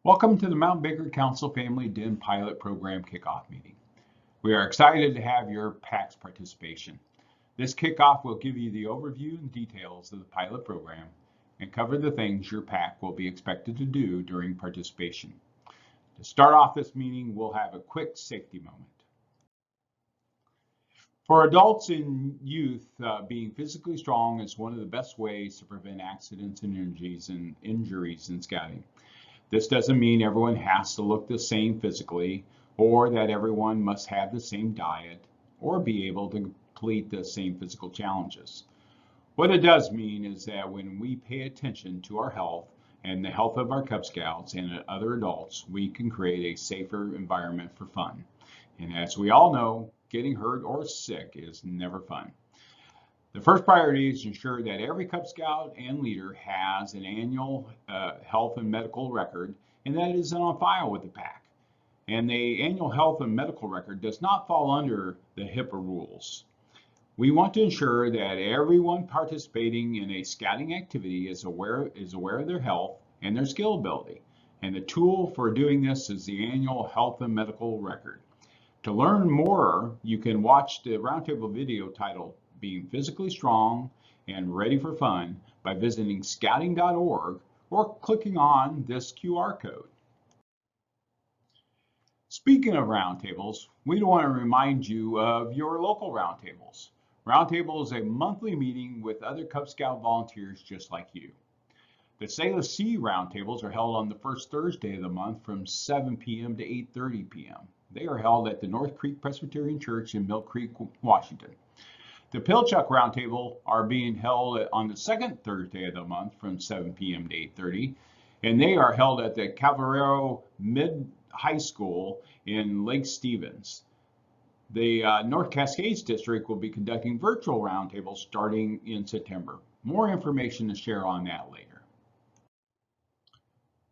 Welcome to the Mount Baker Council Family Den Pilot Program Kickoff Meeting. We are excited to have your PACS participation. This kickoff will give you the overview and details of the pilot program and cover the things your PAC will be expected to do during participation. To start off this meeting, we'll have a quick safety moment. For adults and youth, being physically strong is one of the best ways to prevent accidents and injuries in scouting. This doesn't mean everyone has to look the same physically, or that everyone must have the same diet, or be able to complete the same physical challenges. What it does mean is that when we pay attention to our health and the health of our Cub Scouts and other adults, we can create a safer environment for fun. And as we all know, getting hurt or sick is never fun. The first priority is to ensure that every Cub Scout and leader has an annual health and medical record, and that it is on file with the PAC. And the annual health and medical record does not fall under the HIPAA rules. We want to ensure that everyone participating in a scouting activity is aware of their health and their skill ability. And the tool for doing this is the annual health and medical record. To learn more, you can watch the roundtable video titled Being Physically Strong and Ready for Fun by visiting scouting.org or clicking on this QR code. Speaking of roundtables, we want to remind you of your local roundtables. Roundtable is a monthly meeting with other Cub Scout volunteers just like you. The Sailor Sea roundtables are held on the first Thursday of the month from 7 p.m. to 8:30 p.m. They are held at the North Creek Presbyterian Church in Mill Creek, Washington. The Pilchuck Roundtable are being held on the second Thursday of the month from 7 p.m. to 8:30, and they are held at the Calvarero Mid High School in Lake Stevens. The North Cascades District will be conducting virtual roundtables starting in September. More information to share on that later.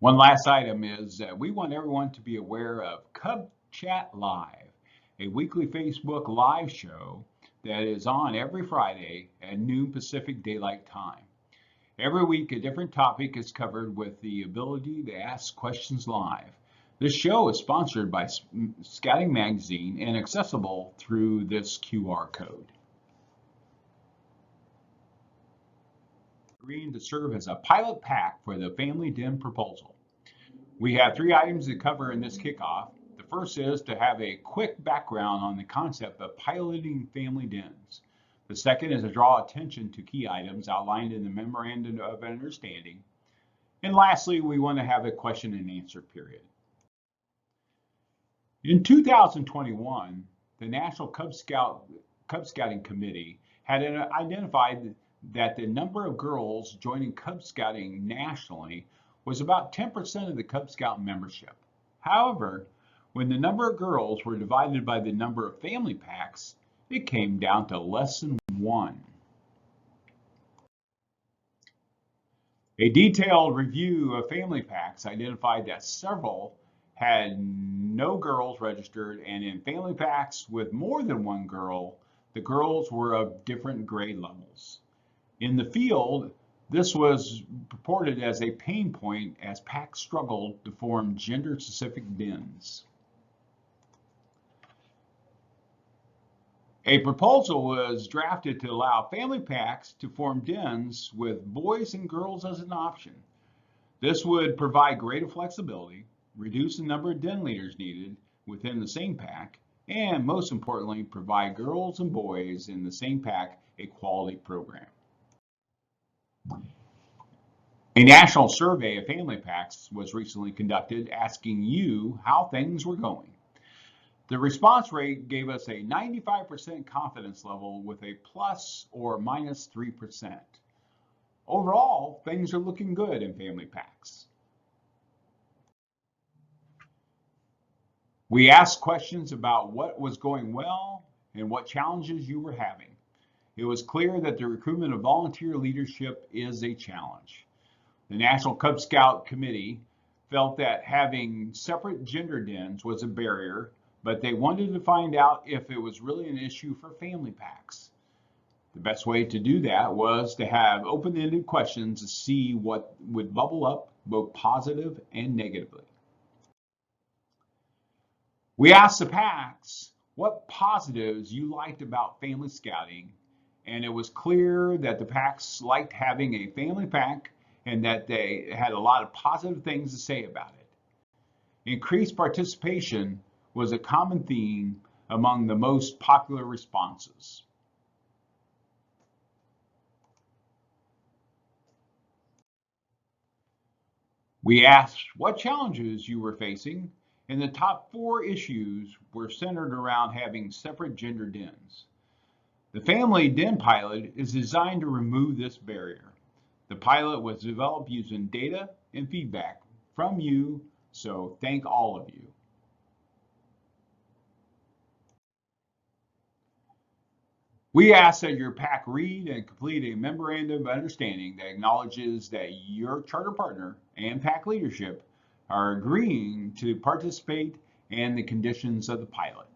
One last item is that we want everyone to be aware of Cub Chat Live, a weekly Facebook live show that is on every Friday at noon Pacific Daylight Time. Every week, a different topic is covered with the ability to ask questions live. This show is sponsored by Scouting Magazine and accessible through this QR code. Agreeing to serve as a pilot PAC for the Family Den proposal. We have 3 items to cover in this kickoff. The first is to have a quick background on the concept of piloting family dens. The second is to draw attention to key items outlined in the Memorandum of Understanding. And lastly, we want to have a question and answer period. In 2021, the National Cub Scouting Committee had identified that the number of girls joining Cub Scouting nationally was about 10% of the Cub Scout membership. However, when the number of girls were divided by the number of family PACs, it came down to less than 1. A detailed review of family PACs identified that several had no girls registered, and in family PACs with more than 1 girl, the girls were of different grade levels. In the field, this was reported as a pain point as PACs struggled to form gender-specific dens. A proposal was drafted to allow family PACs to form dens with boys and girls as an option. This would provide greater flexibility, reduce the number of den leaders needed within the same PAC, and most importantly, provide girls and boys in the same PAC a quality program. A national survey of family PACs was recently conducted asking you how things were going. The response rate gave us a 95% confidence level with a plus or minus 3%. Overall, things are looking good in family PACs. We asked questions about what was going well and what challenges you were having. It was clear that the recruitment of volunteer leadership is a challenge. The National Cub Scout Committee felt that having separate gender dens was a barrier, but they wanted to find out if it was really an issue for family PACs. The best way to do that was to have open-ended questions to see what would bubble up, both positive and negatively. We asked the packs what positives you liked about family scouting, and it was clear that the packs liked having a family pack and that they had a lot of positive things to say about it. Increased participation was a common theme among the most popular responses. We asked what challenges you were facing, and the top 4 issues were centered around having separate gender dens. The Family Den pilot is designed to remove this barrier. The pilot was developed using data and feedback from you, so thank all of you. We ask that your pack read and complete a memorandum of understanding that acknowledges that your charter partner and pack leadership are agreeing to participate and the conditions of the pilot.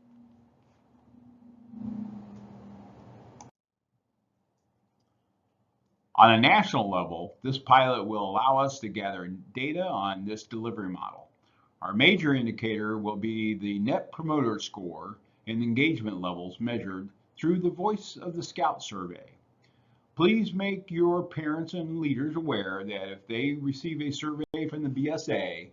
On a national level, this pilot will allow us to gather data on this delivery model. Our major indicator will be the Net Promoter Score and engagement levels measured through the Voice of the Scout survey. Please make your parents and leaders aware that if they receive a survey from the BSA,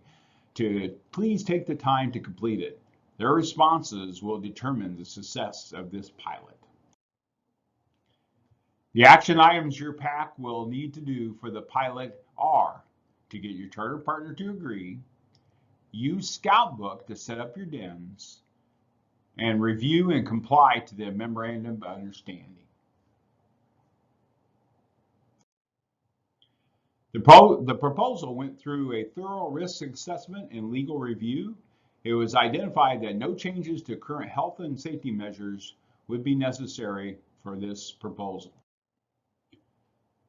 to please take the time to complete it. Their responses will determine the success of this pilot. The action items your pack will need to do for the pilot are to get your charter partner to agree, use Scoutbook to set up your dens, and review and comply to the Memorandum of Understanding. The proposal went through a thorough risk assessment and legal review. It was identified that no changes to current health and safety measures would be necessary for this proposal.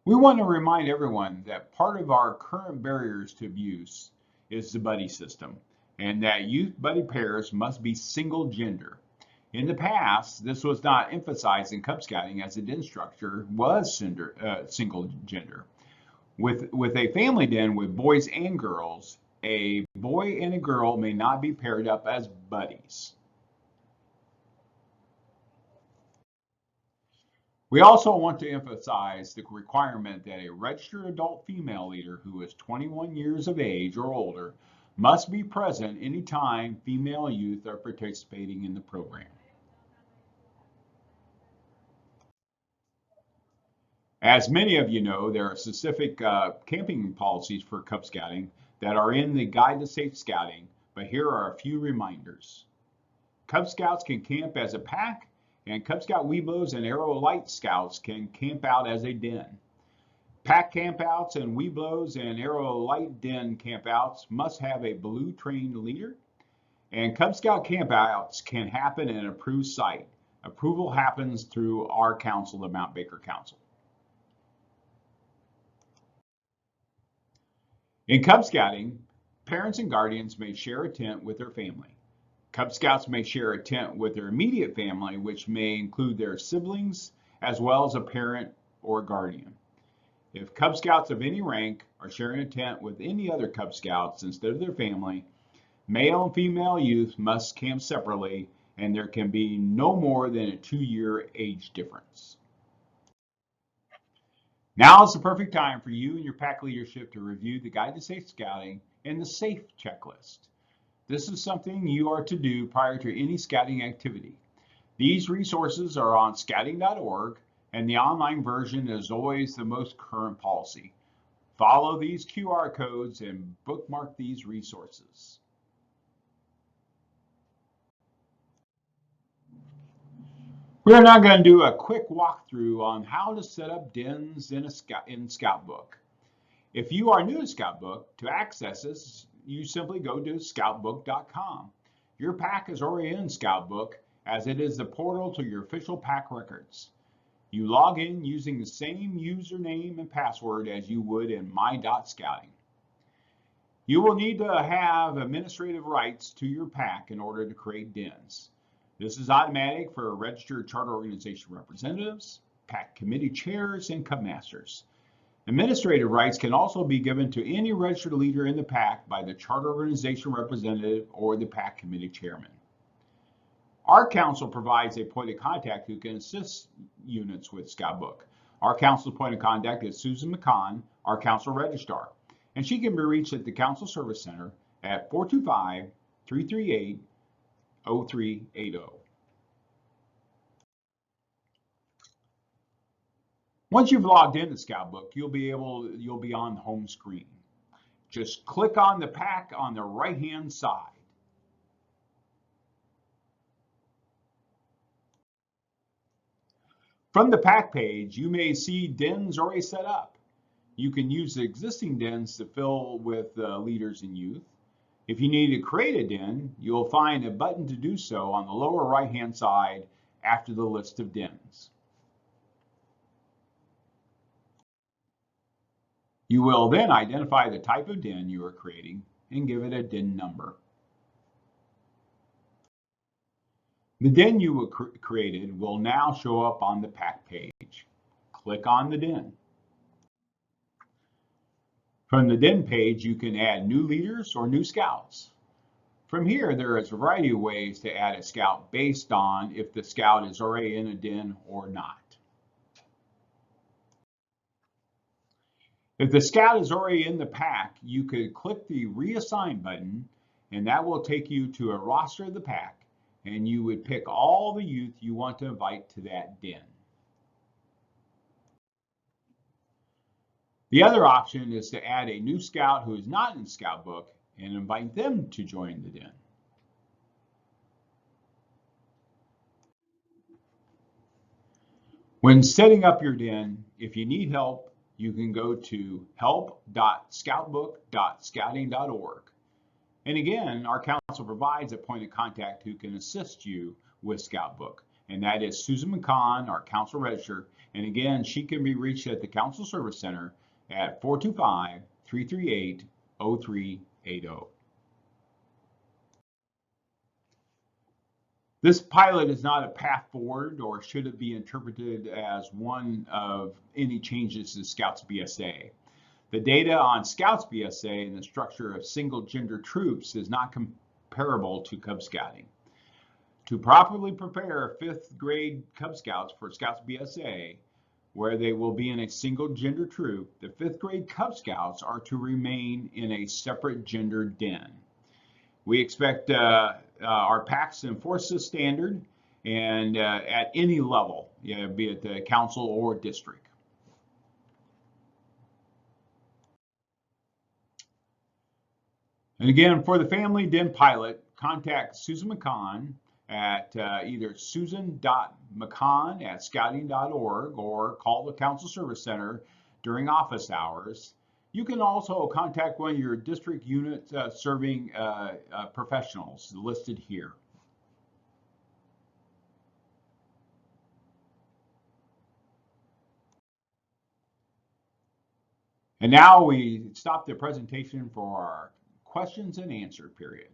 We want to remind everyone that part of our current barriers to abuse is the buddy system, and that youth buddy pairs must be single gender. In the past, this was not emphasized in Cub Scouting as the den structure was single gender. With a family den with boys and girls, a boy and a girl may not be paired up as buddies. We also want to emphasize the requirement that a registered adult female leader who is 21 years of age or older must be present anytime female youth are participating in the program. As many of you know, there are specific camping policies for Cub Scouting that are in the Guide to Safe Scouting, but here are a few reminders. Cub Scouts can camp as a pack, and Cub Scout Webelos and Aero Light Scouts can camp out as a den. Pack campouts and Webelos and Aero Light Den campouts must have a blue trained leader, and Cub Scout campouts can happen in an approved site. Approval happens through our council, the Mount Baker Council. In Cub Scouting, parents and guardians may share a tent with their family. Cub Scouts may share a tent with their immediate family, which may include their siblings, as well as a parent or guardian. If Cub Scouts of any rank are sharing a tent with any other Cub Scouts instead of their family, male and female youth must camp separately, and there can be no more than a 2-year age difference. Now is the perfect time for you and your pack leadership to review the Guide to Safe Scouting and the SAFE checklist. This is something you are to do prior to any scouting activity. These resources are on scouting.org, and the online version is always the most current policy. Follow these QR codes and bookmark these resources. We're now going to do a quick walkthrough on how to set up dens in Scoutbook. If you are new to Scoutbook, to access this, you simply go to scoutbook.com. Your pack is already in Scoutbook, as it is the portal to your official pack records. You log in using the same username and password as you would in my.scouting. You will need to have administrative rights to your pack in order to create dens. This is automatic for registered charter organization representatives, pack committee chairs, and Cub masters. Administrative rights can also be given to any registered leader in the pack by the charter organization representative or the pack committee chairman. Our council provides a point of contact who can assist units with Scout Book. Our council's point of contact is Susan McCon, our council registrar, and she can be reached at the Council Service Center at 425-338-0380. Once you've logged into Scout Book, you'll be on the home screen. Just click on the pack on the right-hand side. From the pack page, you may see dens already set up. You can use the existing dens to fill with leaders and youth. If you need to create a den, you'll find a button to do so on the lower right-hand side after the list of dens. You will then identify the type of den you are creating and give it a den number. The den you created will now show up on the pack page. Click on the den. From the den page, you can add new leaders or new scouts. From here, there is a variety of ways to add a scout based on if the scout is already in a den or not. If the scout is already in the pack, you could click the reassign button, and that will take you to a roster of the pack, and you would pick all the youth you want to invite to that den. The other option is to add a new scout who is not in Scout Book and invite them to join the den. When setting up your den, if you need help, you can go to help.scoutbook.scouting.org. And again, our council provides a point of contact who can assist you with Scout Book, and that is Susan McCon, our council registrar. And again, she can be reached at the Council Service Center at 425-338-0380. This pilot is not a path forward, or should it be interpreted as one of any changes to Scouts BSA. The data on Scouts BSA and the structure of single gender troops is not comparable to Cub Scouting. To properly prepare 5th grade Cub Scouts for Scouts BSA, where they will be in a single gender troop, the 5th grade Cub Scouts are to remain in a separate gender den. We expect our packs to enforce this standard and at any level, be it the council or district. And again, for the family den pilot, contact Susan McCon at either susan.mccon@scouting.org or call the Council Service Center during office hours. You can also contact one of your district unit serving professionals listed here. And now we stop the presentation for our questions and answer period.